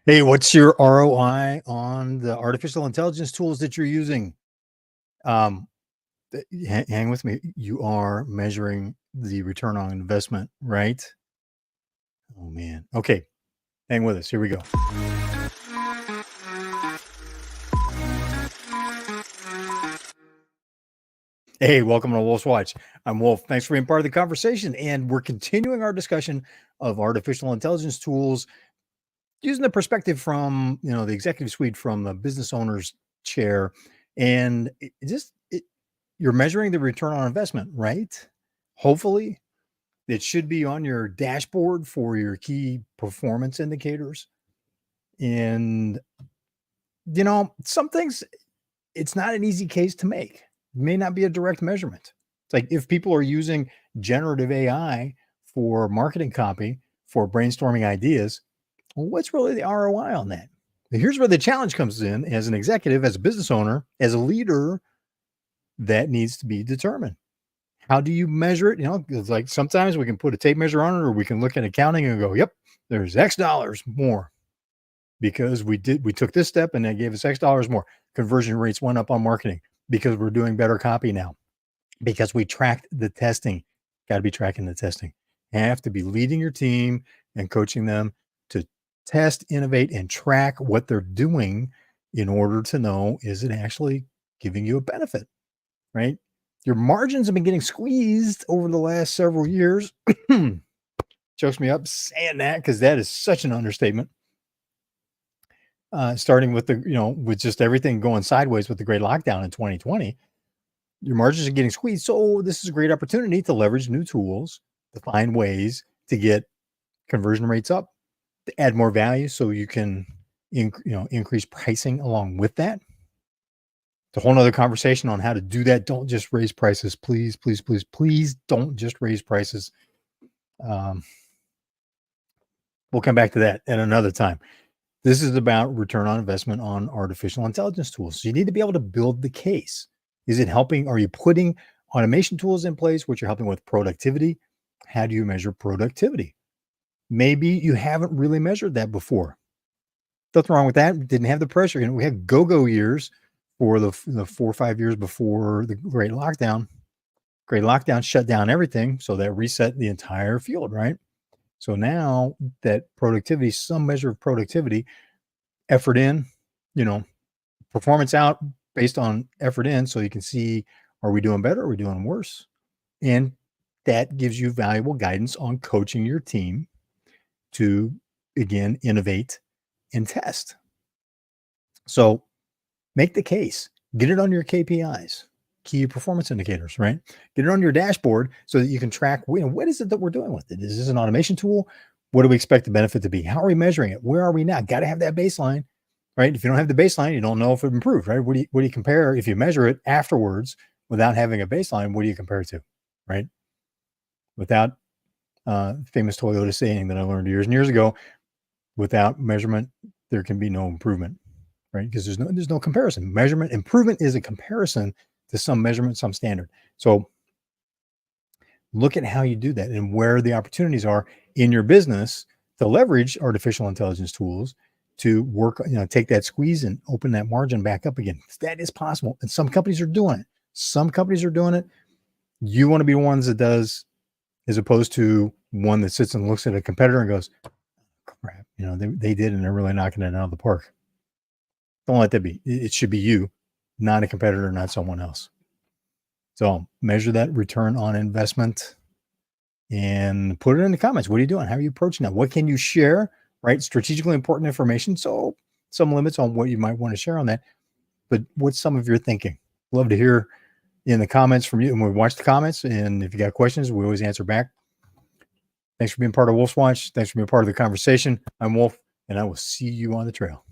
Hey, what's your ROI on the artificial intelligence tools that you're using? Um, hang with me. You are measuring the return on investment, right? Oh man. Okay, hang with us. Here we go. Hey, welcome to Wolf's Watch. I'm Wolf. Thanks for being part of the conversation. And we're continuing our discussion of artificial intelligence tools using the perspective from, the executive suite, from the business owner's chair. And you're measuring the return on investment, right? Hopefully, it should be on your dashboard for your key performance indicators. And, some things, it's not an easy case to make. It may not be a direct measurement. It's like if people are using generative AI for marketing copy, for brainstorming ideas, well, what's really the ROI on that? Here's where the challenge comes in as an executive, as a business owner, as a leader. That needs to be determined. How do you measure it? It's like sometimes we can put a tape measure on it, or we can look at accounting and go, yep, there's X dollars more because we took this step and that gave us X dollars more. Conversion rates went up on marketing because we're doing better copy now, because we tracked the testing. Got to be tracking the testing. Have to be leading your team and coaching them to test, innovate, and track what they're doing in order to know, is it actually giving you a benefit, right? Your margins have been getting squeezed over the last several years. Chokes me up saying that, because that is such an understatement. Starting with with just everything going sideways with the great lockdown in 2020, your margins are getting squeezed. So this is a great opportunity to leverage new tools, to find ways to get conversion rates up, to add more value, so you can increase pricing along with that. It's a whole nother conversation on how to do that. Don't just raise prices. Please, please, please, please don't just raise prices. We'll come back to that at another time. This is about return on investment on artificial intelligence tools. So you need to be able to build the case. Is it helping? Are you putting automation tools in place which are helping with productivity? How do you measure productivity? Maybe you haven't really measured that before. Nothing wrong with that. We didn't have the pressure. We had go-go years for the 4 or 5 years before the great lockdown. Great lockdown shut down everything. So that reset the entire field, right? So now that productivity, some measure of productivity, effort in, performance out based on effort in, so you can see, are we doing better? Are we doing worse? And that gives you valuable guidance on coaching your team to, again, innovate and test. So make the case, get it on your KPIs, key performance indicators, right? Get it on your dashboard so that you can track, what is it that we're doing with it? Is this an automation tool? What do we expect the benefit to be? How are we measuring it? Where are we now? Got to have that baseline, right? If you don't have the baseline, you don't know if it improved, right? What do you compare? If you measure it afterwards without having a baseline, what do you compare it to, right? Without famous Toyota saying that I learned years and years ago, without measurement, there can be no improvement, right? Because there's no comparison. Measurement, improvement is a comparison to some measurement, some standard. So look at how you do that and where the opportunities are in your business to leverage artificial intelligence tools to work, take that squeeze and open that margin back up again. That is possible. And some companies are doing it. Some companies are doing it. You want to be ones that does, as opposed to one that sits and looks at a competitor and goes, crap, they did, and they're really knocking it out of the park. Don't let that be. It should be you, not a competitor, not someone else. So measure that return on investment and put it in the comments. What are you doing? How are you approaching that? What can you share, right? Strategically important information. So some limits on what you might want to share on that. But what's some of your thinking? Love to hear in the comments from you. And we watch the comments. And if you got questions, we always answer back. Thanks for being part of Wolf's Watch. Thanks for being part of the conversation. I'm Wolf, and I will see you on the trail.